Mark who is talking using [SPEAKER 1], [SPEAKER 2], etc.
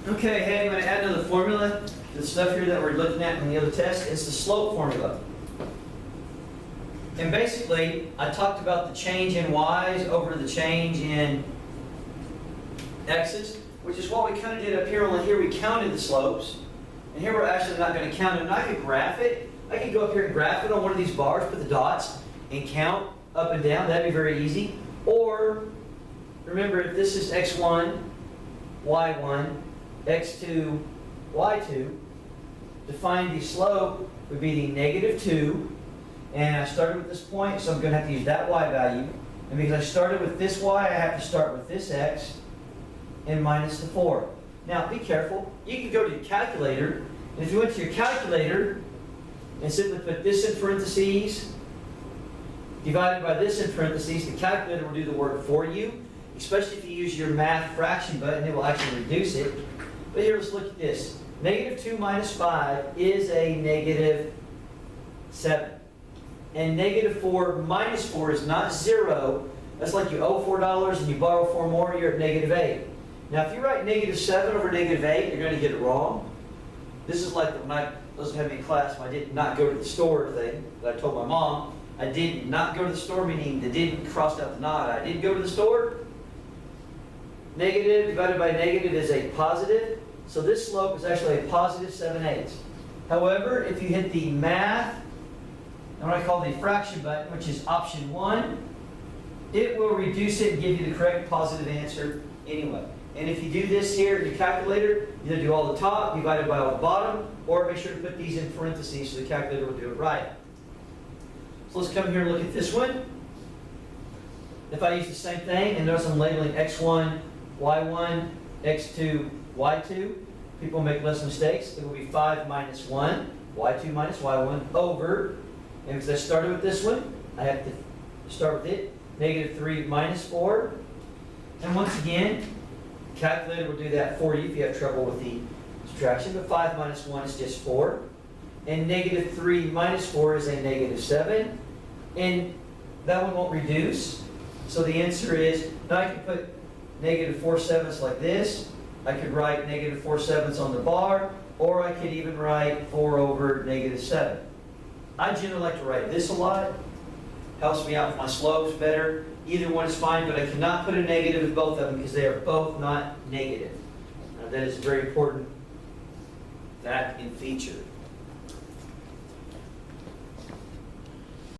[SPEAKER 1] Okay, hey, I'm going to add another formula to the stuff here that we're looking at in the other test. It's the slope formula. And basically, I talked about the change in y's over the change in x's, which is what we kind of did up here, only here we counted the slopes. And here we're actually not going to count it. And I could graph it. I could go up here and graph it on one of these bars, put the dots, and count up and down. That'd be very easy. Or, remember, if this is x1, y1, x2, y2, to find the slope would be the -2. And I started with this point, so I'm going to have to use that y value. And because I started with this y, I have to start with this x and minus the 4. Now, be careful. You can go to your calculator, and if you went to your calculator and simply put this in parentheses, divided by this in parentheses, the calculator will do the work for you, especially if you use your math fraction button, it will actually reduce it. But here, let's look at this. -2 minus 5 is a -7. And -4 minus 4 is not 0. That's like you owe $4 and you borrow 4 more, you're at -8. Now, if you write -7 over -8, you're going to get it wrong. This is like when I was having a class when I did not go to the store thing that I told my mom. I did not go to the store, meaning they didn't cross out the not. I did go to the store. Negative divided by negative is a positive. So this slope is actually a positive 7/8. However, if you hit the math, and what I call the fraction button, which is option 1, it will reduce it and give you the correct positive answer anyway. And if you do this here in your calculator, either do all the top divided by all the bottom, or make sure to put these in parentheses so the calculator will do it right. So let's come here and look at this one. If I use the same thing, and notice I'm labeling x1, y1, x2, y2, people make less mistakes. It will be 5 minus 1, y2 minus y1, over, and because I started with this one, I have to start with it, -3 minus 4. And once again, the calculator will do that for you if you have trouble with the subtraction, but 5 minus 1 is just 4. And -3 minus 4 is a -7. And that one won't reduce. So the answer is, now I can put -4/7 like this. I could write -4/7 on the bar, or I could even write 4 over -7. I generally like to write this a lot. Helps me out with my slopes better. Either one is fine, but I cannot put a negative with both of them because they are both not negative. That is a very important fact and feature.